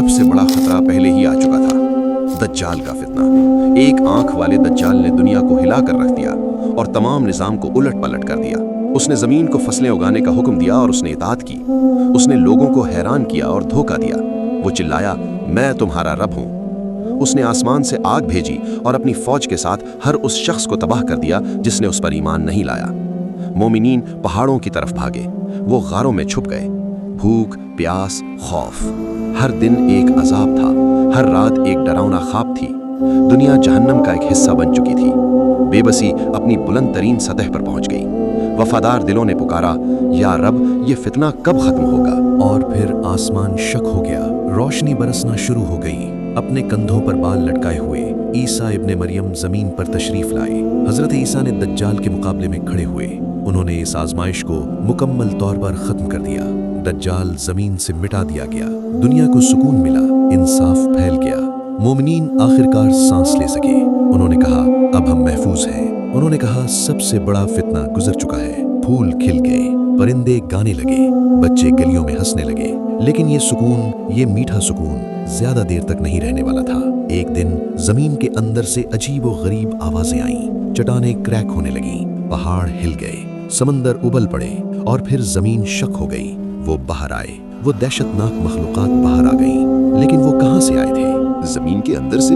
सबसे बड़ा खतरा पहले ही आ चुका था, दज्जाल का फितना। एक आंख वाले दज्जाल ने दुनिया को हिला कर रख दिया और तमाम निज़ाम को उलट पलट कर दिया। उसने ज़मीन को फसलें उगाने का हुक्म दिया और उसने इताअत की। उसने लोगों को हैरान किया और धोखा दिया। वो चिल्लाया, मैं तुम्हारा रब हूँ। उसने आसमान से आग भेजी और अपनी फौज के साथ हर उस शख्स को तबाह कर दिया जिसने उस पर ईमान नहीं लाया। मोमिनीन पहाड़ों की तरफ भागे, वो गारों में छुप गए। भूख, प्यास, खौफ, हर दिन एक अजाब था, हर रात एक डरावना ख्वाब थी। दुनिया जहन्नम का एक हिस्सा बन चुकी थी। बेबसी अपनी बुलंद तरीन सतह पर पहुंच गई। वफादार दिलों ने पुकारा, या रब, ये फितना कब खत्म होगा? और फिर आसमान शक हो गया, रोशनी बरसना शुरू हो गई। अपने कंधों पर बाल लटकाए हुए ईसा इब्ने मरियम जमीन पर तशरीफ लाए। हजरत ईसा ने दज्जाल के मुकाबले में खड़े हुए। उन्होंने इस आजमाइश को मुकम्मल तौर पर खत्म कर दिया। दज्जाल जमीन से मिटा दिया गया। दुनिया को सुकून मिला, इंसाफ फैल गया। मोमिनीन आखिरकार सांस ले सके। उन्होंने कहा, अब हम महफूज हैं। उन्होंने कहा, सबसे बड़ा फितना गुजर चुका है। फूल खिल गए, परिंदे गाने लगे, बच्चे गलियों में हंसने लगे। लेकिन ये सुकून, ये मीठा सुकून ज्यादा देर तक नहीं रहने वाला था। एक दिन जमीन के अंदर से अजीब व गरीब आवाजें आईं। चट्टानें क्रैक होने लगीं, पहाड़ हिल गए, समंदर उबल पड़े और फिर जमीन शक हो गई। वो बाहर आए, वो दहशतनाक मखलूकात बाहर आ गईं। लेकिन वो कहाँ से आए थे? जमीन के अंदर से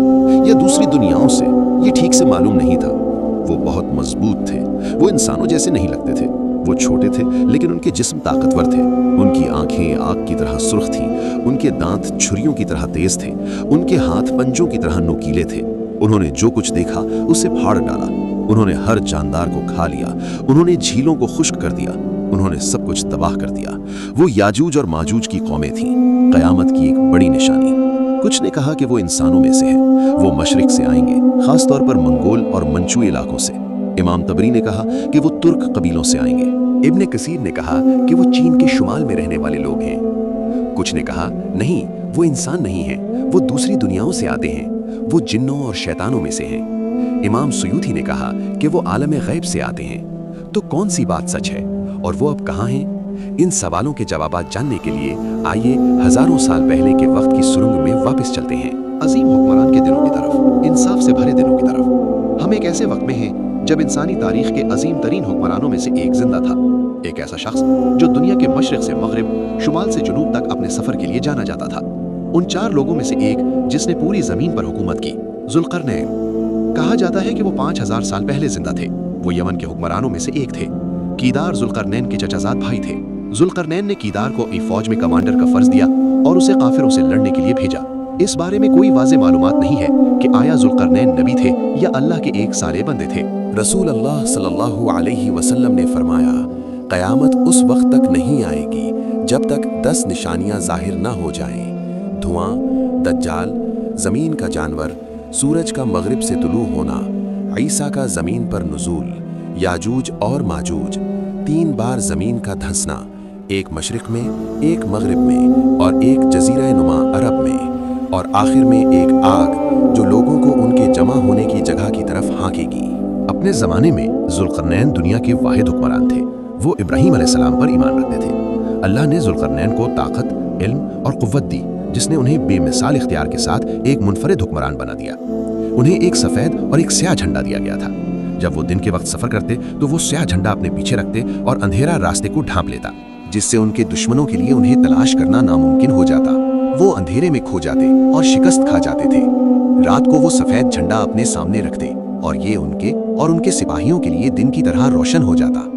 या दूसरी दुनियाओं से? ये ठीक से मालूम नहीं था। वो बहुत मजबूत थे। वो इंसानों जैसे नहीं लगते थे। वो छोटे थे लेकिन उनके जिस्म ताकतवर थे। उनकी आंखें आग की तरह सुर्ख थीं। उनके दांत छुरियों की तरह तेज थे। उनके हाथ पंजों की तरह नुकीले थे। उन्होंने जो कुछ देखा उसे फाड़ डाला। उन्होंने हर जानदार को खा लिया। उन्होंने झीलों को खुश्क कर दिया। उन्होंने सब कुछ तबाह कर दिया। वो याजूज और माजूज की कौमें थीं, कयामत की एक बड़ी निशानी। कुछ ने कहा कि वो इंसानों में से हैं। वो मशरिक से आएंगे, खास तौर पर मंगोल और मंचू इलाकों से। इमाम तबरी ने कहा कि वो तुर्क कबीलों से आएंगे। इब्ने कसीर ने कहा कि वो चीन के शुमाल में रहने वाले लोग हैं। कुछ ने कहा, नहीं, वो इंसान नहीं हैं, वो दूसरी दुनियाओं से आते हैं। वो जिन्नों और शैतानों में से हैं। इमाम सुयूती ने कहा कि वो आलम गैब से आते हैं। तो कौन सी बात सच है और वो अब कहाँ हैं? इन सवालों के जवाबात जानने के लिए आइए हजारों साल पहले के वक्त की सुरंग में वापस चलते हैं, अजीम हुक्मरान के दिनों की तरफ, इंसाफ से भरे दिनों की तरफ। हम एक ऐसे वक्त में हैं जब इंसानी तारीख के अजीम तरीन हुक्मरानों में से एक जिंदा था। एक ऐसा शख्स जो दुनिया के मशरिक से मगरिब, शुमाल से जुनूब तक अपने सफर के लिए जाना जाता था। उन 4 लोगों में से एक जिसने पूरी जमीन पर हुकूमत की, जुल्करनैन। कहा जाता है कि वो 5000 साल पहले जिंदा थे। वो यमन के हुक्मरानों में से एक थे। कीदार जुल्करनैन के चचाजाद भाई थे। जुल्करनैन ने कीदार को अपनी फौज में कमांडर का फर्ज दिया और उसे काफिरों से लड़ने के लिए भेजा। इस बारे में कोई वाज़ेह मालूमात नहीं है कि आया जुल्करनैन नबी थे या अल्लाह के एक साले बंदे थे। रसूल अल्लाह सल्लल्लाहु अलैहि वसल्लम ने फरमाया, क़यामत उस वक्त तक नहीं आएगी जब तक 10 निशानियां जाहिर न हो जाएं। धुआं, दज्जाल, जमीन का जानवर, सूरज का मगरिब से तुलू होना, ईसा का जमीन पर नुज़ूल, याजूज और माजूज, 3 बार जमीन का धंसना, एक मशरिक में, एक मगरिब में और एक जजीरा नुमा अरब में, और आखिर में एक आग जो लोगों को उनके जमा होने की जगह की तरफ हाँकेगी। अपने ज़माने में जुल्करनैन दुनिया के वाहिद हुक्मरान थे। वो इब्राहीम अलैहिस्सलाम पर ईमान रखते थे। अल्लाह ने जुल्करनैन को ताकत, इल्म और क़ुव्वत दी, जिसने उन्हें बेमिसाल इख्तियार के साथ एक मुनफरिद हुक्मरान बना दिया। उन्हें एक सफ़ेद और एक स्याह झंडा दिया गया था। जब वो दिन के वक्त सफ़र करते तो वो स्याह झंडा अपने पीछे रखते और अंधेरा रास्ते को ढांप लेता, जिससे उनके दुश्मनों के लिए उन्हें तलाश करना नामुमकिन हो जाता। वो अंधेरे में खो जाते और शिकस्त खा जाते थे। रात को वो सफ़ेद झंडा अपने सामने रखते और ये उनके और उनके सिपाहियों के लिए दिन की तरह रोशन हो जाता।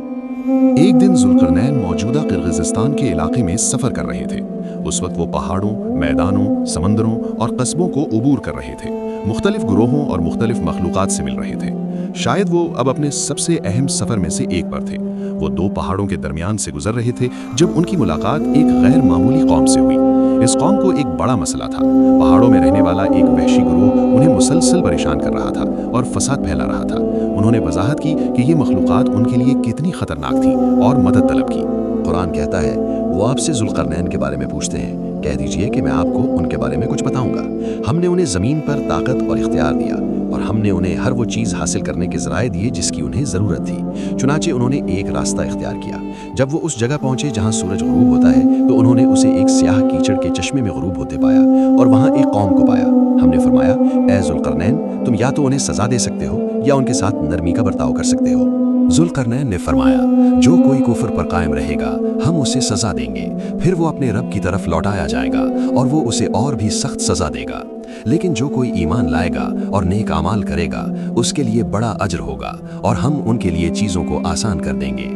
एक दिन जुल्करनैन मौजूदा किर्गिज़स्तान के इलाके में सफ़र कर रहे थे। उस वक्त वो पहाड़ों, मैदानों, समंदरों और कस्बों को उबूर कर रहे थे। मुख्तलिफ गुरोहों और मुख्तलिफ मखलूक़ात से मिल रहे थे। शायद वो अब अपने सबसे अहम सफ़र में से एक पर थे। वो 2 पहाड़ों के दरमियान से गुजर रहे थे जब उनकी मुलाकात एक गैर मामूली कौम से हुई। इस कौम को एक बड़ा मसला था। पहाड़ों में रहने वाला एक वहशी गुरूह उन्हें मुसलसल परेशान कर रहा था और फसाद फैला रहा था। उन्होंने वजाहत की कि ये मखलूक़ात उनके लिए कितनी ख़तरनाक थी और मदद तलब की। कुरान कहता है, वो आपसे जुल्करनैन के बारे में पूछते हैं, कह दीजिए कि मैं आपको उनके बारे में कुछ बताऊंगा। हमने उन्हें ज़मीन पर ताकत और इख्तियार दिया और हमने उन्हें हर वो चीज़ हासिल करने के ज़राए दिए जिसकी उन्हें ज़रूरत थी। चुनाचे उन्होंने एक रास्ता इख्तियार किया। जब वो उस जगह पहुंचे जहां सूरज ग़ुरूब होता है तो उन्होंने उसे एक स्याह कीचड़ के चश्मे में ग़ुरूब होते पाया और वहां एक कौम को पाया। हमने फरमाया, ऐ ज़ुल्क़रनैन, तुम या तो उन्हें सज़ा दे सकते हो या उनके साथ नरमी का बर्ताव कर सकते हो। ज़ुल्क़रनैन ने फरमाया, जो कोई कुफ्र पर कायम रहेगा हम उसे सज़ा देंगे, फिर वो अपने रब की तरफ लौटाया जाएगा और वो उसे और भी सख्त सज़ा देगा। लेकिन जो कोई ईमान लाएगा और नेक अमाल करेगा उसके लिए बड़ा अजर होगा और हम उनके लिए चीज़ों को आसान कर देंगे।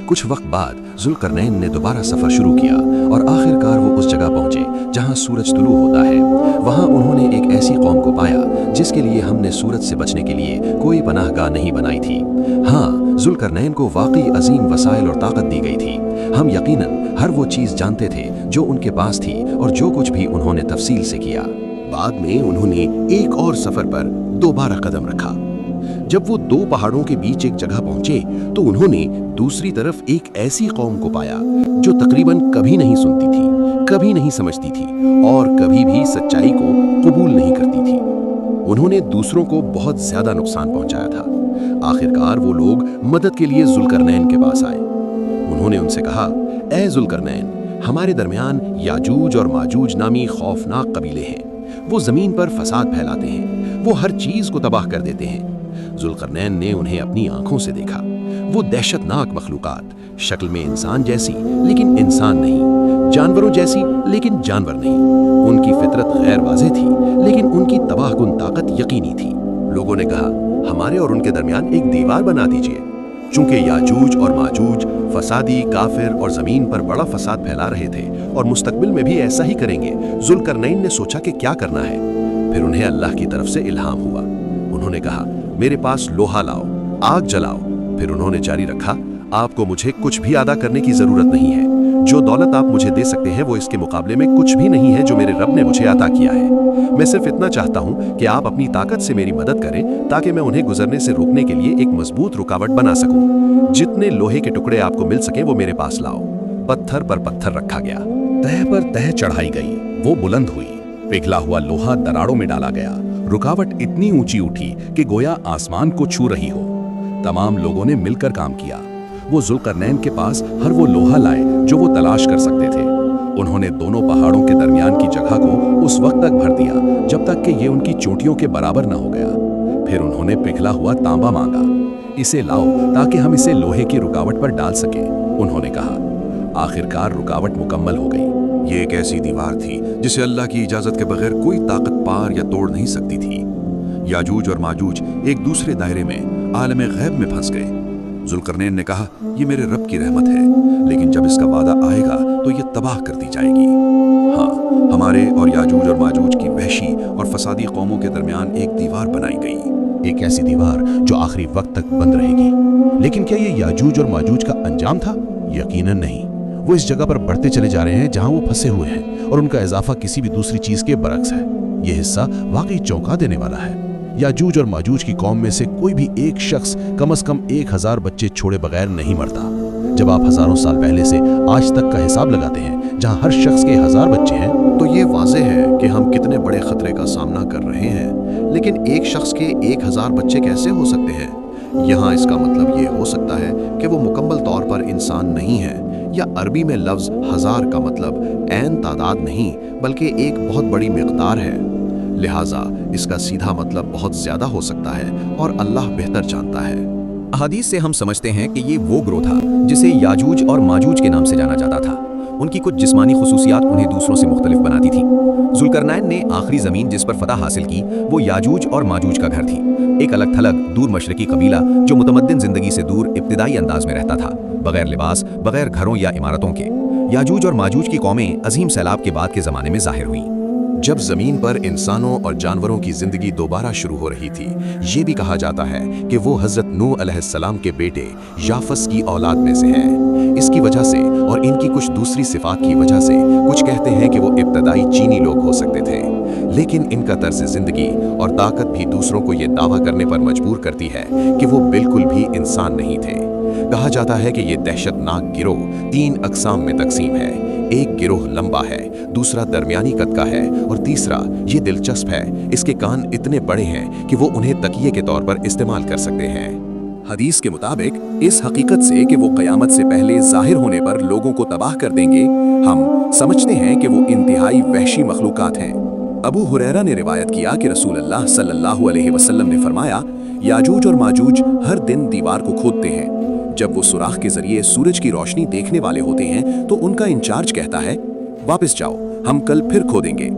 कुछ वक्त बाद ज़ुल्क़रनैन ने दोबारा सफ़र शुरू किया और आखिरकार वो उस जगह पहुंचे जहां सूरज तुलू होता है। वहां उन्होंने एक ऐसी कौम को पाया जिसके लिए हमने सूरज से बचने के लिए कोई पनाहगाह नहीं बनाई थी। हाँ, ज़ुल्क़रनैन को वाकई अजीम वसाइल और ताकत दी गई थी। हम यकीनन हर वो चीज़ जानते थे जो उनके पास थी और जो कुछ भी उन्होंने तफसील से किया। बाद में उन्होंने एक और सफर पर दोबारा कदम रखा। जब वो दो पहाड़ों के बीच एक जगह पहुंचे तो उन्होंने दूसरी तरफ एक ऐसी कौम को पाया जो तकरीबन कभी नहीं सुनती थी, कभी नहीं समझती थी और कभी भी सच्चाई को कबूल नहीं करती थी। उन्होंने दूसरों को बहुत ज्यादा नुकसान पहुंचाया था। आखिरकार वो लोग मदद के लिए ज़ुल्क़रनैन के पास आए। उन्होंने उनसे कहा, ऐ ज़ुल्क़रनैन, हमारे दरमियान याजूज और माजूज नामी खौफनाक कबीले हैं। वो जमीन पर फसाद फैलाते हैं, वो हर चीज को तबाह कर देते हैं। ज़ुल्क़रनैन ने उन्हें अपनी आंखों से देखा। वो दहशतनाक मखलूकात, शक्ल में इंसान जैसी लेकिन इंसान नहीं, जानवरों जैसी लेकिन जानवर नहीं। उनकी फितरत गैर वाज़ेह थी लेकिन उनकी तबाहकुन ताकत यकीनी थी। लोगों ने कहा, हमारे और उनके दरमियान एक दीवार बना दीजिए। चूंकि याजूज और माजूज फसादी, काफिर और ज़मीन पर बड़ा फसाद फैला रहे थे और मुस्तकबिल में भी ऐसा ही करेंगे, ज़ुल्क़रनैन ने सोचा कि क्या करना है। फिर उन्हें अल्लाह की तरफ से इल्हाम हुआ। उन्होंने कहा, मेरे पास लोहा लाओ, आग जलाओ। फिर उन्होंने जारी रखा, आपको मुझे कुछ भी अदा करने की ज़रूरत नहीं है। जो दौलत आप मुझे दे सकते हैं वो इसके मुकाबले में कुछ भी नहीं है जो मेरे रब ने मुझे अता किया है। मैं सिर्फ इतना चाहता हूँ कि आप अपनी ताकत से मेरी मदद करें ताकि मैं उन्हें गुजरने से रोकने के लिए एक मजबूत रुकावट बना सकूं। जितने लोहे के टुकड़े आपको मिल सके वो मेरे पास लाओ। पत्थर पर पत्थर रखा गया, तह पर तह चढ़ाई गई, वो बुलंद हुई। पिघला हुआ लोहा दरारों में डाला गया। रुकावट इतनी ऊंची उठी कि गोया आसमान को छू रही हो। तमाम लोगों ने मिलकर काम किया। वो ज़ुल्क़रनैन के पास हर वो लोहा लाए जो वो तलाश कर सकते थे। उन्होंने दोनों पहाड़ों के दरमियान की जगह को उस वक्त तक भर दिया जब तक कि ये उनकी चोटियों के बराबर न हो गया। फिर उन्होंने पिघला हुआ तांबा मांगा, इसे लाओ ताकि हम इसे लोहे की रुकावट पर डाल सकें। उन्होंने कहा। आखिरकार रुकावट मुकम्मल हो गई। ये एक ऐसी दीवार थी जिसे अल्लाह की इजाजत के बगैर कोई ताकत पार या तोड़ नहीं सकती थी। याजूज और माजूज एक दूसरे दायरे में आलम गैब में फंस गए। ज़ुल्क़रनैन ने कहा, ये मेरे रब की रहमत है, लेकिन जब इसका वादा आएगा तो ये तबाह कर दी जाएगी। हाँ, हमारे और याजूज और माजूज की वहशी और फसादी कौमों के दरमियान एक दीवार बनाई गई। एक ऐसी दीवार जो आखिरी वक्त तक बंद रहेगी। लेकिन क्या ये याजूज और माजूज का अंजाम था? यकीनन नहीं। वो इस जगह पर बढ़ते चले जा रहे हैं जहां वो फंसे हुए हैं और उनका इजाफा किसी भी दूसरी चीज के बरक्स है। ये हिस्सा वाकई चौंका देने वाला है। याजूज और माजूज की कौम में से कोई भी एक शख्स कम से कम 1000 बच्चे छोड़े बगैर नहीं मरता। जब आप हजारों साल पहले से आज तक का हिसाब लगाते हैं जहां हर शख्स के 1000 बच्चे हैं, तो ये वाज़ेह है कि हम कितने बड़े खतरे का सामना कर रहे हैं। लेकिन एक शख्स के 1000 बच्चे कैसे हो सकते हैं? यहाँ इसका मतलब ये हो सकता है कि वो मुकम्मल तौर पर इंसान नहीं है, या अरबी में लफ्ज़ 1000 का मतलब ऐन तादाद नहीं बल्कि एक बहुत बड़ी मिक़दार है। लिहाजा इसका सीधा मतलब बहुत ज़्यादा हो सकता है और अल्लाह बेहतर जानता है। अहादीस से हम समझते हैं कि ये वो ग्रोह था जिसे याजूज और माजूज के नाम से जाना जाता था। उनकी कुछ जिस्मानी खुसूसियात उन्हें दूसरों से मुख्तलिफ बनाती थी। ज़ुल्क़रनैन ने आखिरी ज़मीन जिस पर फतह हासिल की वो याजूज और माजूज का घर थी। एक अलग थलग दूर मशरकी कबीला जो मुतमद्दिन ज़िंदगी से दूर इब्तिदाई अंदाज में रहता था, बगैर लिबास, बगैर घरों या इमारतों के। याजूज और माजूज की कौमें अजीम सैलाब के बाद के ज़माने में ज़ाहिर हुई। जब जमीन पर इंसानों और जानवरों की जिंदगी दोबारा शुरू हो रही थी, ये भी कहा जाता है कि वो हजरत नूह अलैहिस्सलाम के बेटे याफस की औलाद में से हैं। इसकी वजह से और इनकी कुछ दूसरी सिफात की वजह से कुछ कहते हैं कि वो इब्तदाई चीनी लोग हो सकते थे, लेकिन इनका तर्ज जिंदगी और ताकत भी दूसरों को ये दावा करने पर मजबूर करती है कि वो बिल्कुल भी इंसान नहीं थे। कहा जाता है कि ये दहशतनाक गिरोह 3 अक़साम में तकसीम है। एक गिरोह लंबा है, दूसरा दरमियानी कद का है और तीसरा ये दिलचस्प है, इसके कान इतने बड़े हैं कि वो उन्हें तकिए के तौर पर इस्तेमाल कर सकते हैं। हदीस के मुताबिक इस हकीकत से कि वो क़यामत से पहले ज़ाहिर होने पर लोगों को तबाह कर देंगे, हम समझते हैं कि वो इंतहाई वहशी मखलूक़ात हैं। अबू हुरैरा ने रिवायत किया कि रसूल अल्लाह सल्लल्लाहु अलैहि वसल्लम ने फरमाया, याजूज और माजूज हर दिन दीवार को खोदते हैं। जब वो सुराख के जरिए सूरज की रोशनी देखने वाले होते हैं तो उनका इंचार्ज कहता है, वापस जाओ, हम कल फिर खोदेंगे।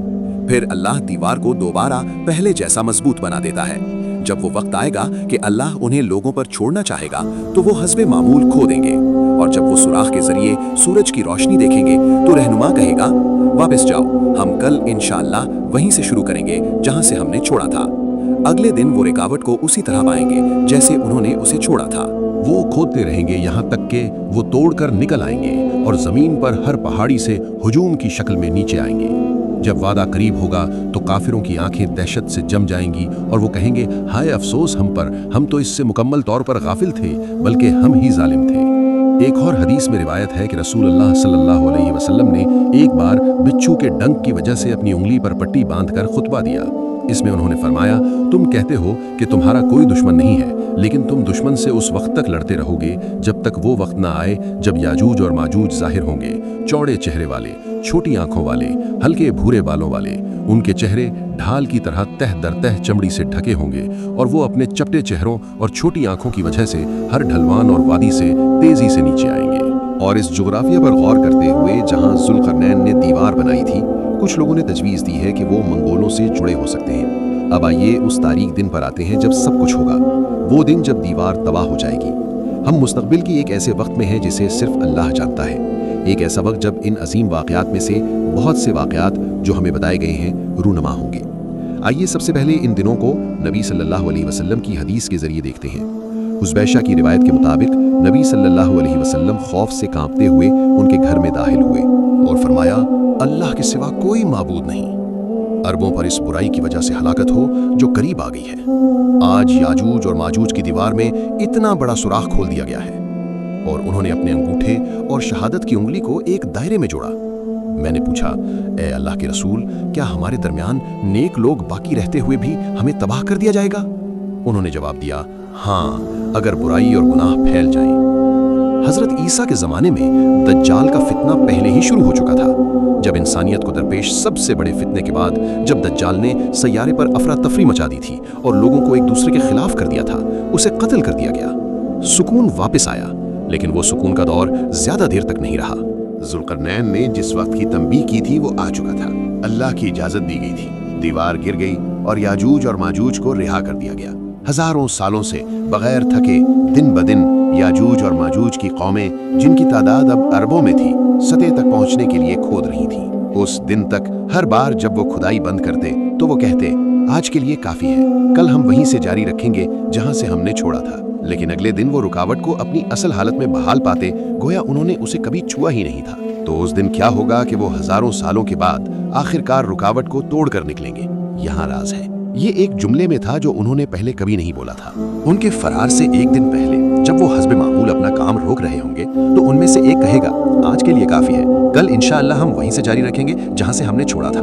फिर अल्लाह दीवार को दोबारा पहले जैसा मजबूत बना देता है। जब वो वक्त आएगा कि अल्लाह उन्हें लोगों पर छोड़ना चाहेगा तो वो हस्बे मामूल खोदेंगे, और जब वो सुराख के जरिए सूरज की रोशनी देखेंगे तो रहनुमा कहेगा, वापस जाओ, हम कल इंशाअल्लाह वहीं से शुरू करेंगे जहां से हमने छोड़ा था। अगले दिन वो रुकावट को उसी तरह पाएंगे जैसे उन्होंने उसे छोड़ा था। वो खोदते रहेंगे यहाँ तक कि वो तोड़कर निकल आएंगे और जमीन पर हर पहाड़ी से हुजूम की शक्ल में नीचे आएंगे। जब वादा करीब होगा तो काफिरों की आंखें दहशत से जम जाएंगी और वो कहेंगे, हाय अफसोस हम पर, हम तो इससे मुकम्मल तौर पर गाफिल थे, बल्कि हम ही जालिम थे। एक और हदीस में रिवायत है कि रसूल अल्लाह सल्लल्लाहु अलैहि वसल्लम ने एक बार बिच्छू के डंक की वजह से अपनी उंगली पर पट्टी बांधकर खुतबा दिया। इसमें उन्होंने फरमाया, तुम कहते हो कि तुम्हारा कोई दुश्मन नहीं है, लेकिन तुम दुश्मन से उस वक्त तक लड़ते रहोगे जब तक वो वक्त ना आए जब याजूज और माजूज जाहिर होंगे, चौड़े चेहरे वाले, छोटी आंखों वाले, हल्के भूरे बालों वाले। उनके चेहरे ढाल की तरह तह दर तह चमड़ी से ढके होंगे और वो अपने चपटे चेहरों और छोटी आंखों की वजह से हर ढलवान और वादी से तेजी से नीचे आएंगे। और इस जोग्राफिया पर गौर करते हुए जहां जुल्करनैन ने दीवार बनाई थी, कुछ लोगों ने तजवीज़ दी है कि वो मंगोलों से जुड़े हो सकते हैं। अब आइए उस तारीख दिन पर आते हैं जब सब कुछ होगा, वो दिन जब दीवार तबाह हो जाएगी। हम मुस्तकबिल की एक ऐसे वक्त में हैं जिसे सिर्फ अल्लाह जानता है। एक ऐसा वक्त जब इन अजीम वाक़यात में से बहुत से वाक़यात जो हमें बताए गए हैं रूनुमा होंगे। आइए सबसे पहले इन दिनों को नबी सल्लल्लाहु अलैहि वसल्लम की हदीस के जरिए देखते हैं। उज़बैशा की रिवायत के मुताबिक नबी सल्लल्लाहु अलैहि वसल्लम खौफ से कांपते हुए उनके घर में दाखिल हुए और फरमाया, अल्लाह के सिवा कोई माबूद नहीं। अरबों पर इस बुराई की वजह से हलाकत हो जो करीब आ गई है। आज याजूज और माजूज की दीवार में इतना बड़ा सुराख खोल दिया गया है। और उन्होंने अपने अंगूठे और शहादत की उंगली को एक दायरे में जोड़ा। मैंने पूछा, ए अल्लाह के रसूल, क्या हमारे दरमियान नेक लोग बाकी रहते हुए भी हमें तबाह कर दिया जाएगा? उन्होंने जवाब दिया, हाँ, अगर बुराई और गुनाह फैल जाएं। हजरत ईसा के ज़माने में दज्जाल का फितना पहले ही शुरू हो चुका था। जब इंसानियत को दरपेश सबसे बड़े फितने के बाद जब दज्जाल ने सैयारे पर अफरा तफरी मचा दी थी और लोगों को एक दूसरे के खिलाफ कर दिया था, उसे कत्ल कर दिया गया। सुकून वापस आया, लेकिन वो सुकून का दौर ज्यादा देर तक नहीं रहा। जुल्करनैन ने जिस वक्त की तंबीह की थी वो आ चुका था। अल्लाह की इजाजत दी गई थी, दीवार गिर गई और याजूज और माजूज को रिहा कर दिया गया। हजारों सालों से बगैर थके दिन ब दिन याजूज और माजूज की कौमें, जिनकी तादाद अब अरबों में थी, सतह तक पहुंचने के लिए खोद रही थी। उस दिन तक हर बार जब वो खुदाई बंद करते तो वो कहते, आज के लिए काफी है, कल हम वहीं से जारी रखेंगे जहां से हमने छोड़ा था। लेकिन अगले दिन वो रुकावट को अपनी असल हालत में बहाल पाते, गोया उन्होंने उसे कभी छुआ ही नहीं था। तो उस दिन क्या होगा कि वो हजारों सालों के बाद आखिरकार रुकावट को तोड़ कर निकलेंगे। यहाँ राज है। ये एक जुमले में था जो उन्होंने पहले कभी नहीं बोला था। उनके फरार से एक दिन पहले जब वो हस्बे मामूल अपना काम रोक रहे होंगे तो उनमें से एक कहेगा, आज के लिए काफी है, कल इंशाअल्लाह हम वहीं से जारी रखेंगे जहां से हमने छोड़ा था।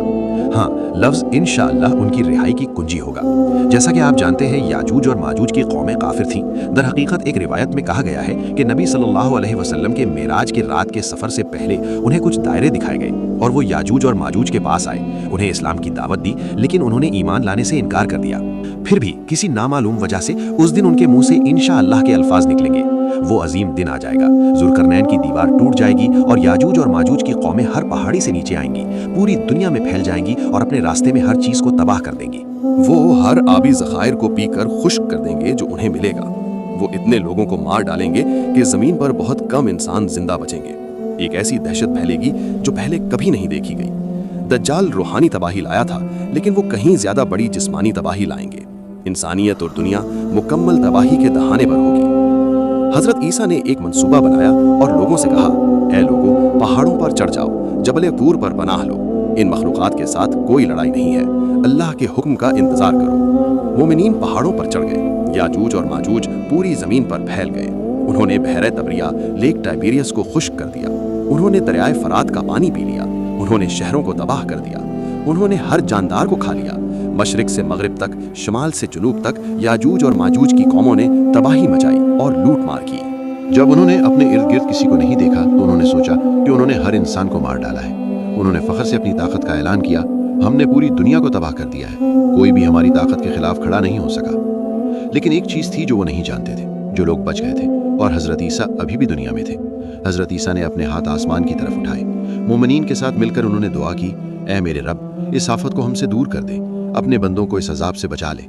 हाँ, लफ्ज इंशाअल्लाह उनकी रिहाई की कुंजी होगा। जैसा कि आप जानते हैं, याजूज और माजूज की कौमें काफिर थीं। दर हकीकत एक रिवायत में कहा गया है कि नबी सल्लल्लाहु अलैहि वसल्लम के मेराज की रात के सफर से पहले उन्हें कुछ दायरे दिखाए गए और वो याजूज और माजूज के पास आए, उन्हें इस्लाम की दावत दी, लेकिन उन्होंने ईमान लाने से इनकार कर दिया। फिर भी किसी नामालूम वजह से उस दिन उनके मुंह से इंशाअल्लाह के अल्फाज निकलेंगे। वो अजीम दिन आ जाएगा, जुल्करनैन की दीवार टूट जाएगी और याजूज और माजूज की कौमें हर पहाड़ी से नीचे आएंगी, पूरी दुनिया में फैल जाएंगी और अपने रास्ते में हर चीज को तबाह कर देंगी। वो हर आबी ज़खायर को पीकर खुश्क कर देंगे जो उन्हें मिलेगा। वो इतने लोगों को मार डालेंगे कि जमीन पर बहुत कम इंसान जिंदा बचेंगे। एक ऐसी दहशत फैलेगी जो पहले कभी नहीं देखी गई। दज्जाल रूहानी तबाही लाया था, लेकिन वो कहीं ज्यादा बड़ी जिस्मानी तबाही लाएंगे। इंसानियत और दुनिया मुकम्मल तबाही के दहाने पर होगी। हजरत ईसा ने एक मंसूबा बनाया और लोगों से कहा, ऐ लोगों, पहाड़ों पर चढ़ जाओ, जबल तूर पर पनाह लो। इन मखलूकात के साथ कोई लड़ाई नहीं है, अल्लाह के हुक्म का इंतजार करो। मोमिनीन पहाड़ों पर चढ़ गए। याजूज और माजूज पूरी जमीन पर फैल गए। उन्होंने बहरे तबरिया, लेक टाइबेरियस को खुश्क कर दिया। उन्होंने दरियाए फरात का पानी पी लिया, उन्होंने शहरों को तबाह कर दिया, उन्होंने हर जानदार को खा लिया। मशरिक से मगरिब तक, शुमाल से जुनूब तक याजूज और माजूज की कौमों ने तबाही मचाई और लूट मार की। जब उन्होंने अपने इर्द गिर्द किसी को नहीं देखा तो उन्होंने सोचा कि उन्होंने हर इंसान को मार डाला है। उन्होंने फख्र से अपनी ताकत का ऐलान किया, हमने पूरी दुनिया को तबाह कर दिया है, कोई भी हमारी ताकत के खिलाफ खड़ा नहीं हो सका। लेकिन एक चीज़ थी जो वो नहीं जानते थे, जो लोग बच गए थे और हज़रत ईसा अभी भी दुनिया में थे। हज़रत ईसा ने अपने हाथ आसमान की तरफ उठाए, मोमिनीन के साथ मिलकर उन्होंने दुआ की, ऐ मेरे रब, इस आफत को हमसे दूर कर दे, अपने बंदों को इस अजाब से बचा ले।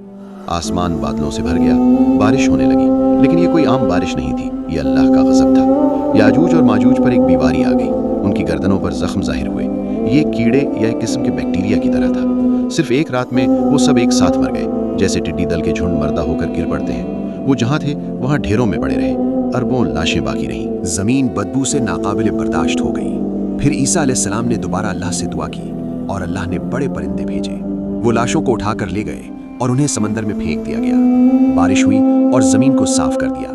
आसमान बादलों से भर गया, बारिश होने लगी, लेकिन ये कोई आम बारिश नहीं थी, ये अल्लाह का गज़ब था। याजूज और माजूज पर एक बीमारी आ गई, उनकी गर्दनों पर जख्म जाहिर हुए। ये कीड़े या एक किस्म के बैक्टीरिया की तरह था। सिर्फ एक रात में वो सब एक साथ मर गए, जैसे टिड्डी दल के झुंड मर्दा होकर गिर पड़ते हैं। वो जहाँ थे वहाँ ढेरों में पड़े रहे, अरबों लाशें बाकी रहीं। जमीन बदबू से नाकाबिल बर्दाश्त हो गई। फिर ईसा अलैहिस्सलाम ने दोबारा अल्लाह से दुआ की और अल्लाह ने बड़े परिंदे भेजे। वो लाशों को उठाकर ले गए और उन्हें समंदर में फेंक दिया गया। बारिश हुई और जमीन को साफ कर दिया।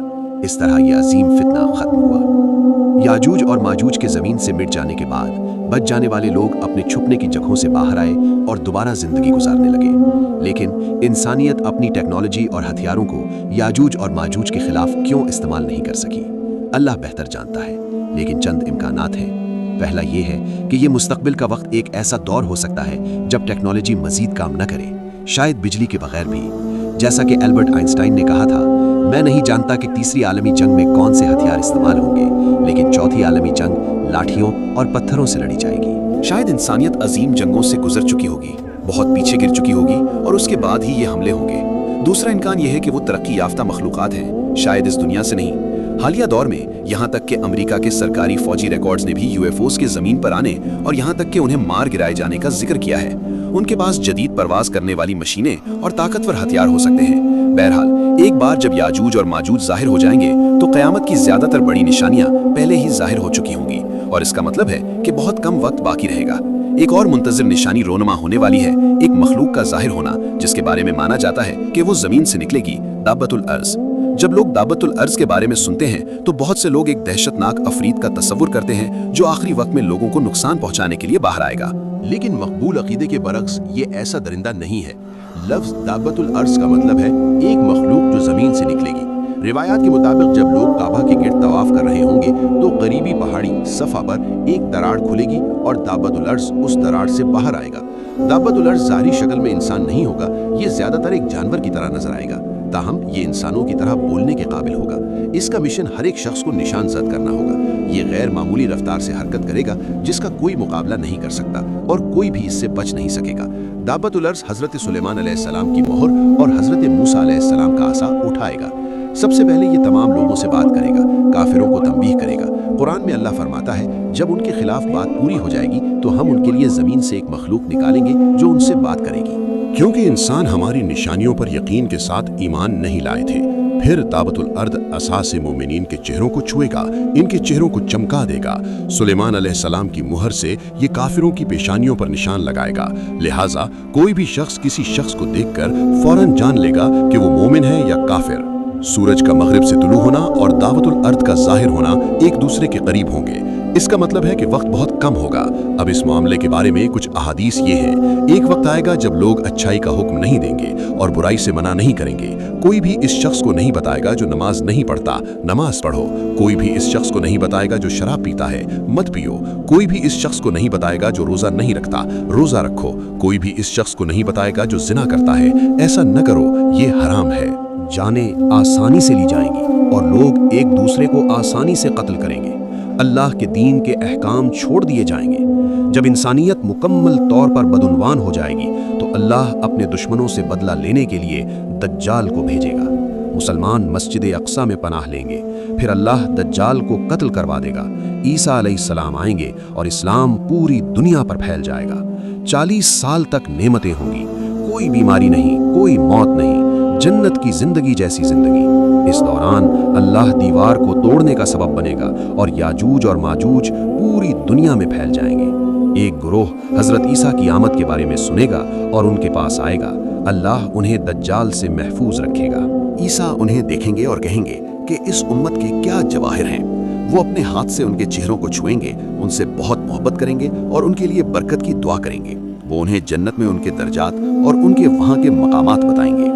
इस तरह यह अजीम फितना खत्म हुआ। याजूज और माजूज के जमीन से मिट जाने के बाद बच जाने वाले लोग अपने छुपने की जगहों से बाहर आए और दोबारा जिंदगी गुजारने लगे। लेकिन इंसानियत अपनी टेक्नोलॉजी और हथियारों को याजूज और माजूज के खिलाफ क्यों इस्तेमाल नहीं कर सकी, अल्लाह बेहतर जानता है। लेकिन चंद इम्कानात हैं। पहला ये है कि ये मुस्तकबिल का वक्त एक ऐसा दौर हो सकता है जब टेक्नोलॉजी मजीद काम न करे, शायद बिजली के बगैर भी। जैसा कि एल्बर्ट आइंस्टाइन ने कहा था, मैं नहीं जानता कि तीसरी आलमी जंग में कौन से हथियार इस्तेमाल होंगे, लेकिन चौथी आलमी जंग लाठियों और पत्थरों से लड़ी जाएगी। शायद इंसानियत अजीम जंगों से गुजर चुकी होगी, बहुत पीछे गिर चुकी होगी और उसके बाद ही ये हमले होंगे। दूसरा इम्कान यह है कि वो तरक्की याफ्ता मखलूक़ात हैं, शायद इस दुनिया से नहीं। हालिया दौर में यहाँ तक कि अमेरिका के सरकारी फौजी रिकॉर्ड्स ने भी यूएफओस के जमीन पर आने और यहाँ तक कि उन्हें मार गिराए जाने का जिक्र किया है। उनके पास जदीद परवाज करने वाली मशीनें और ताकतवर हथियार हो सकते हैं। बहरहाल एक बार जब याजूज और माजूज जाहिर हो जाएंगे तो क़यामत की ज्यादातर बड़ी निशानियां पहले ही जाहिर हो चुकी होंगी और इसका मतलब है कि बहुत कम वक्त बाकी रहेगा। एक और मुंतज़िर निशानी रोनमा होने वाली है, एक मखलूक का जाहिर होना जिसके बारे में माना जाता है कि वो जमीन से निकलेगी, दाबतुल अर्ज़। जब लोग दाबतुल अर्ज़ के बारे में सुनते हैं तो बहुत से लोग एक दहशतनाक अफरीद का तस्वुर करते हैं जो आखिरी वक्त में लोगों को नुकसान पहुंचाने के लिए बाहर आएगा। लेकिन मकबूल अकीदे के बरक्स ये ऐसा दरिंदा नहीं है। लफ्ज़ दाबतुल अर्ज़ का मतलब है एक मखलूक जो ज़मीन से निकलेगी। रिवायात के मुताबिक जब लोग काबा के गिर्द तवाफ कर रहे होंगे तो करीबी पहाड़ी सफ़ा पर एक दरार खुलेगी और दाबतुल अर्ज़ उस दरार से बाहर आएगा। दाबतुल अर्ज़ ज़ाहिरी शक्ल में इंसान नहीं होगा, ये ज़्यादातर एक जानवर की तरह नजर आएगा, ताहम ये इंसानों की तरह बोलने के काबिल होगा। इसका मिशन हर एक शख्स को निशान ज़द करना होगा। ये गैर मामूली रफ्तार से हरकत करेगा जिसका कोई मुकाबला नहीं कर सकता और कोई भी इससे बच नहीं सकेगा। दाबतुल अर्ज़ हज़रत सुलेमान अलैहिस्सलाम की मोहर और हज़रत मूसा अलैहिस्सलाम का आसा उठाएगा। सबसे पहले ये तमाम लोगों से बात करेगा, काफिरों को तंबीह करेगा। कुरान में अल्लाह फरमाता है, जब उनके खिलाफ बात पूरी हो जाएगी तो हम उनके लिए ज़मीन से एक मखलूक निकालेंगे जो उनसे बात करेगी। क्योंकि इंसान हमारी निशानियों पर यकीन के साथ ईमान नहीं लाए थे। फिर दाबतुल अर्द असा से मोमिनीन के चेहरों को छुएगा, इनके चेहरों को चमका देगा। सुलेमान अलैहिस्सलाम की मुहर से ये काफिरों की पेशानियों पर निशान लगाएगा। लिहाजा कोई भी शख्स किसी शख्स को देखकर फौरन जान लेगा कि वो मोमिन है या काफिर। सूरज का मगरिब से तुलू होना और दावतुल अर्द का जाहिर होना एक दूसरे के करीब होंगे। इसका मतलब है कि वक्त बहुत कम होगा। अब इस मामले के बारे में कुछ अहादीस ये हैं। एक वक्त आएगा जब लोग अच्छाई का हुक्म नहीं देंगे और बुराई से मना नहीं करेंगे। कोई भी इस शख्स को नहीं बताएगा जो नमाज नहीं पढ़ता, नमाज पढ़ो। कोई भी इस शख्स को नहीं बताएगा जो शराब पीता है, मत पियो। कोई भी इस शख्स को नहीं बताएगा जो रोजा नहीं रखता, रोजा रखो। कोई भी इस शख्स को नहीं बताएगा जो जिना करता है, ऐसा न करो, ये हराम है। जानें आसानी से ली जाएंगी और लोग एक दूसरे को आसानी से कत्ल करेंगे। अल्लाह के दीन के अहकाम छोड़ दिए जाएंगे। जब इंसानियत मुकम्मल तौर पर बदउनवान हो जाएगी तो अल्लाह अपने दुश्मनों से बदला लेने के लिए दज्जाल को भेजेगा। मुसलमान मस्जिद अक्सा में पनाह लेंगे, फिर अल्लाह दज्जाल को कत्ल करवा देगा। ईसा अलैहिस्सलाम आएंगे और इस्लाम पूरी दुनिया पर फैल जाएगा। 40 साल तक नेमतें होंगी, कोई बीमारी नहीं, कोई मौत नहीं, जन्नत की जिंदगी जैसी जिंदगी। इस दौरान अल्लाह दीवार को तोड़ने का सबब बनेगा और याजूज और माजूज पूरी दुनिया में फैल जाएंगे। एक ग्रोह हजरत ईसा की आमद के बारे में सुनेगा और उनके पास आएगा। अल्लाह उन्हें दज्जाल से महफूज रखेगा। ईसा उन्हें देखेंगे और कहेंगे कि इस उम्मत के क्या जवाहिर हैं। वो अपने हाथ से उनके चेहरों को छुएंगे, उनसे बहुत मोहब्बत करेंगे और उनके लिए बरकत की दुआ करेंगे। वो उन्हें जन्नत में उनके दर्जात और उनके वहाँ के मकामात बताएंगे।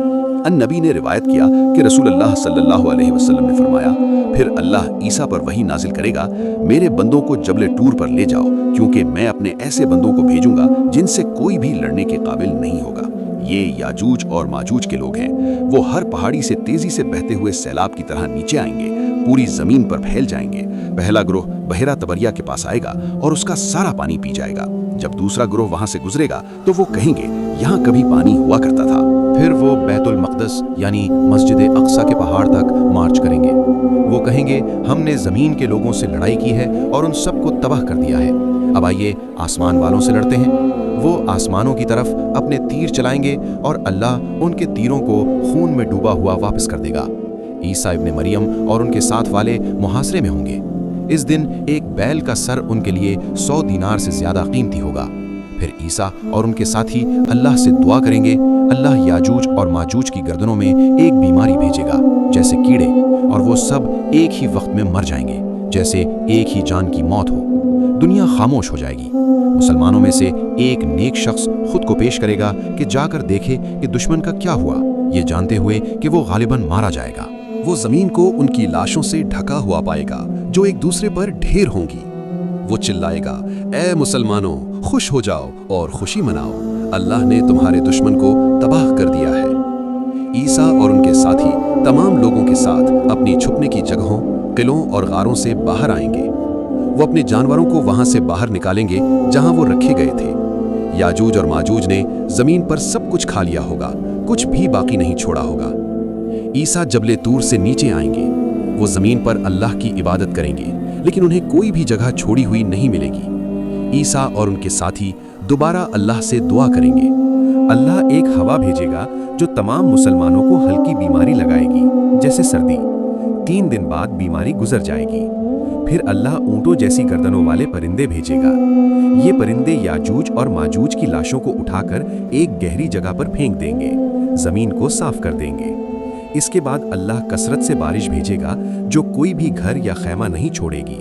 नबी ने रिवायत किया कि रसूलुल्लाह सल्लल्लाहु अलैहि वसल्लम ने फरमाया, फिर अल्लाह ईसा पर वही नाजिल करेगा, मेरे बंदों को जबले टूर पर ले जाओ, क्योंकि मैं अपने ऐसे बंदों को भेजूंगा जिनसे कोई भी लड़ने के काबिल नहीं होगा। ये याजूज और माजूज के लोग हैं। वो हर पहाड़ी से तेजी से बहते हुए सैलाब की तरह नीचे आएंगे, पूरी जमीन पर फैल जाएंगे। पहला ग्रोह बहरा तबरिया के पास आएगा और उसका सारा पानी पी जाएगा। जब दूसरा ग्रोह वहां से गुजरेगा तो वो कहेंगे, यहाँ कभी पानी हुआ करता था। फिर वो बैतुल मक़दस यानी मस्जिद अक़सा के पहाड़ तक मार्च करेंगे। वो कहेंगे, हमने ज़मीन के लोगों से लड़ाई की है और उन सबको तबाह कर दिया है। अब आइए आसमान वालों से लड़ते हैं। वो आसमानों की तरफ अपने तीर चलाएंगे और अल्लाह उनके तीरों को खून में डूबा हुआ वापस कर देगा। ईसा इब्ने मरियम और उनके साथ वाले मुहासरे में होंगे। इस दिन एक बैल का सर उनके लिए 100 दीनार से ज्यादा कीमती होगा। फिर ईसा और उनके साथी अल्लाह से दुआ करेंगे, अल्लाह याजूज और माजूज की गर्दनों में एक बीमारी भेजेगा जैसे कीड़े, और वो सब एक ही वक्त में मर जाएंगे जैसे एक ही जान की मौत हो। दुनिया खामोश हो जाएगी। मुसलमानों में से एक नेक शख्स खुद को पेश करेगा कि जाकर देखे कि दुश्मन का क्या हुआ, ये जानते हुए कि वो गालिबन मारा जाएगा। वो जमीन को उनकी लाशों से ढका हुआ पाएगा जो एक दूसरे पर ढेर होंगी। वो चिल्लाएगा, ए मुसलमानों, खुश हो जाओ और खुशी मनाओ, अल्लाह ने तुम्हारे दुश्मन को तबाह कर दिया है। ईसा और उनके साथी तमाम लोगों के साथ अपनी छुपने की जगहों, किलों और गारों से बाहर आएंगे। वो अपने जानवरों को वहां से बाहर निकालेंगे जहां वो रखे गए थे। याजूज और माजूज ने जमीन पर सब कुछ खा लिया होगा, कुछ भी बाकी नहीं छोड़ा होगा। ईसा जबले तूर से नीचे आएंगे। वो जमीन पर अल्लाह की इबादत करेंगे, लेकिन उन्हें कोई भी जगह छोड़ी हुई नहीं मिलेगी। ईसा और उनके साथी दोबारा अल्लाह से दुआ करेंगे। अल्लाह एक हवा भेजेगा जो तमाम मुसलमानों को हल्की बीमारी लगाएगी जैसे सर्दी। 3 दिन बाद बीमारी गुजर जाएगी। फिर अल्लाह ऊंटों जैसी गर्दनों वाले परिंदे भेजेगा। ये परिंदे याजूज और माजूज की लाशों को उठाकर एक गहरी जगह पर फेंक देंगे, जमीन को साफ कर देंगे। इसके बाद अल्लाह कसरत से बारिश भेजेगा जो कोई भी घर या खैमा नहीं छोड़ेगी।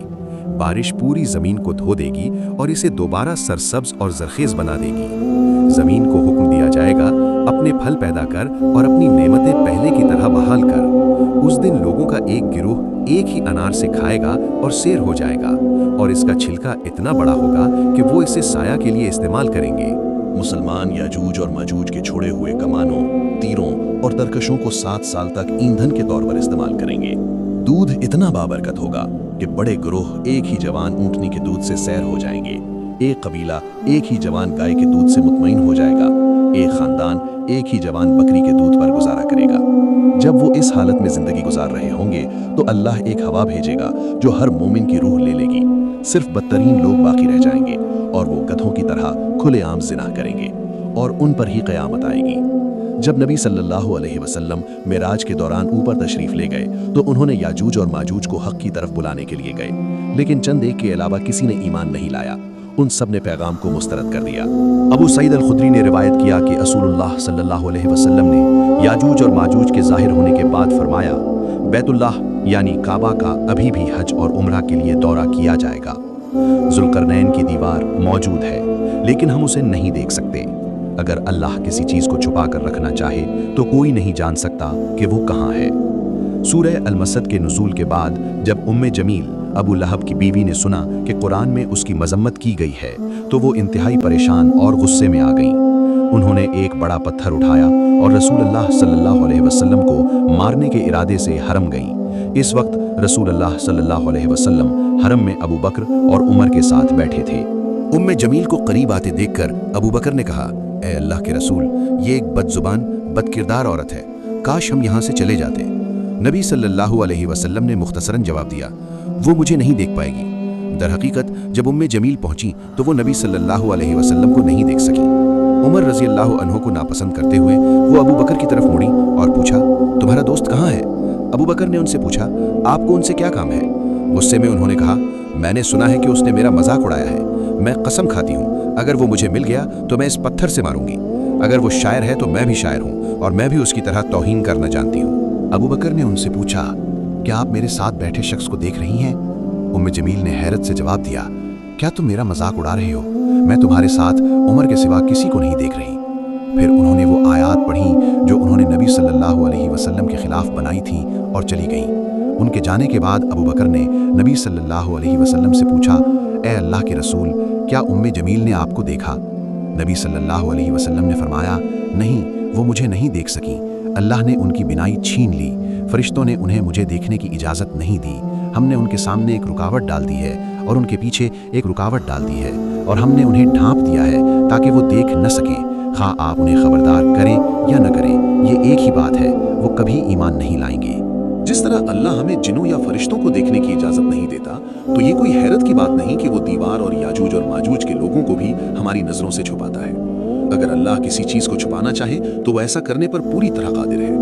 बारिश पूरी जमीन को धो देगी और इसे दोबारा सरसब्ज और जरखेज बना देगी। जमीन को हुक्म दिया जाएगा, अपने फल पैदा कर और अपनी नेमतें पहले की तरह बहाल कर। उस दिन लोगों का एक गिरोह एक ही अनार से खाएगा और सेर हो जाएगा, और इसका छिलका इतना बड़ा होगा कि वो इसे साया के लिए इस्तेमाल करेंगे। मुसलमान याजूज और माजूज के छोड़े हुए कमानों, तीरों और तरकशों को 7 साल तक ईंधन के तौर पर इस्तेमाल करेंगे। दूध इतना बाबरकत होगा कि बड़े गिरोह एक ही जवान ऊंटनी के दूध से सैर हो जाएंगे। एक कबीला एक ही जवान गाय के दूध से मुतमईन हो जाएगा। एक खानदान एक ही जवान बकरी के दूध पर गुजारा करेगा। जब वो इस हालत में जिंदगी गुजार रहे होंगे तो अल्लाह एक हवा भेजेगा जो हर मोमिन की रूह ले लेगी। सिर्फ बदतरीन लोग बाकी रह जाएंगे और वो गधों की तरह खुलेआम जिना करेंगे, और उन पर ही क़यामत आएगी। जब नबी सल्लल्लाहु अलैहि वसल्लम मेराज के दौरान ऊपर तशरीफ ले गए तो उन्होंने याजूज और माजूज को हक की तरफ बुलाने के लिए गए, लेकिन चंद एक के अलावा किसी ने ईमान नहीं लाया। उन सब ने पैगाम को मुस्तरद कर दिया। अबू सईद अल खुदरी ने रिवायत किया कि रसूलुल्लाह सल्लल्लाहु अलैहि वसल्लम ने याजूज और माजूज के जाहिर होने के बाद फरमाया, बैतुल्लाह यानी काबा का अभी भी हज और उम्रा के लिए दौरा किया जाएगा। जुल्करनैन की दीवार मौजूद है, लेकिन हम उसे नहीं देख सकते। अगर अल्लाह किसी चीज को छुपा कर रखना चाहे तो कोई नहीं जान सकता कि वो कहाँ है। सूरह अल-मसद के नुज़ूल के बाद जब उम्मे जमील अबू लहब की बीवी ने सुना कि कुरान में उसकी मजम्मत की गई है तो वो इंतहाई परेशान और गुस्से में आ गईं। उन्होंने एक बड़ा पत्थर उठाया और रसूलुल्लाह सल्लल्लाहु अलैहि वसल्लम को मारने के इरादे से हरम गईं। इस वक्त रसूलुल्लाह सल्लल्लाहु अलैहि वसल्लम हरम में अबू बकर और उमर के साथ बैठे थे। उम्मे जमील को करीब आते देखकर अबू बकर ने कहा, ए अल्लाह के रसूल, ये एक बदजुबान बदकिरदार औरत है, काश हम यहाँ से चले जाते। नबी सल्लल्लाहु अलैहि वसल्लम ने मुख्तसरन जवाब दिया, वो मुझे नहीं देख पाएगी। दर हकीकत जब उम्मे जमील पहुंची तो वो नबी सल्लल्लाहु अलैहि वसल्लम को नहीं देख सकी। उमर रजी अल्लाह अन्हु को नापसंद करते हुए वो अबू बकर की तरफ मुड़ी और पूछा, तुम्हारा दोस्त कहाँ है? अबू बकर ने उनसे पूछा, आपको उनसे क्या काम है? गुस्से में उन्होंने कहा, मैंने सुना है कि उसने मेरा मजाक उड़ाया है। मैं कसम खाती हूँ, अगर वो मुझे मिल गया तो मैं इस पत्थर से मारूंगी। अगर वो शायर है तो मैं भी शायर हूँ और मैं भी उसकी तरह तौहीन करना जानती हूँ। अबू बकर ने उनसे पूछा, क्या आप मेरे साथ बैठे शख्स को देख रही हैं? जमील ने हैरत से जवाब दिया, क्या तुम मेरा मजाक उड़ा रहे हो? मैं तुम्हारे साथ उमर के सिवा किसी को नहीं देख रही। फिर उन्होंने वो आयत पढ़ी जो उन्होंने नबी सल्लल्लाहु अलैहि वसल्लम के खिलाफ बनाई थी और चली गईं। उनके जाने के बाद अबू बकर ने नबी सल्लल्लाहु अलैहि वसल्लम से पूछा, ए अल्लाह के रसूल, क्या उम्मे जमील ने आपको देखा? नबी सल्लल्लाहु अलैहि वसल्लम ने फरमाया, नहीं, वो मुझे नहीं देख सकी। अल्लाह ने उनकी बिनाई छीन ली। फरिश्तों ने उन्हें मुझे देखने की इजाज़त नहीं दी। हमने उनके सामने एक रुकावट डाल दी है और उनके पीछे एक रुकावट डाल दी है, और हमने उन्हें ढांप दिया है ताकि वो देख न सकें। खा आप उन्हें खबरदार करें या न करें, ये एक ही बात है, वो कभी ईमान नहीं लाएंगे। जिस तरह अल्लाह हमें जिनों या फरिश्तों को देखने की इजाजत नहीं देता, तो ये कोई हैरत की बात नहीं कि वो दीवार और याजूज और माजूज के लोगों को भी हमारी नजरों से छुपाता है। अगर अल्लाह किसी चीज को छुपाना चाहे तो वह ऐसा करने पर पूरी तरह कादिर है।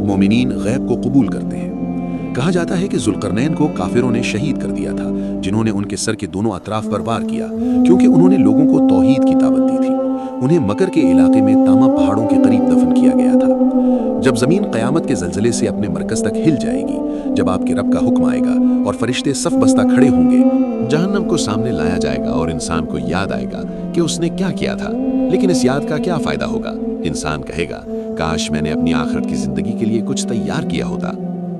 मोमिनीन गैब को कबूल करते हैं। कहा जाता है कि जुल्करनैन को काफिरों ने शहीद कर दिया था, जिन्होंने उनके सर के दोनों अतराफ पर वार किया, क्योंकि उन्होंने लोगों को तौहीद की दावत दी थी। उन्हें मकर के इलाके में तामा पहाड़ों के करीब दफन किया गया था। जब जमीन कयामत के जलजले से अपने मरकज तक हिल जाएगी, जब आपके रब का हुक्म आएगा और फरिश्ते सफ बस्ता खड़े होंगे, जहन्नम को सामने लाया जाएगा और इंसान को याद आएगा कि उसने क्या किया था। लेकिन इस याद का क्या फायदा होगा? इंसान कहेगा, काश मैंने अपनी आखिरत की जिंदगी के लिए कुछ तैयार किया होता।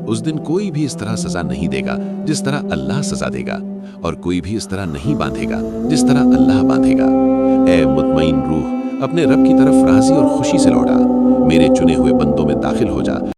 उस दिन कोई भी इस तरह सजा नहीं देगा जिस तरह अल्लाह सजा देगा, और कोई भी इस तरह नहीं बांधेगा जिस तरह अल्लाह बांधेगा। ए मुतमईन रूह, अपने रब की तरफ राजी और खुशी से लौटा, मेरे चुने हुए बंदों में दाखिल हो जा।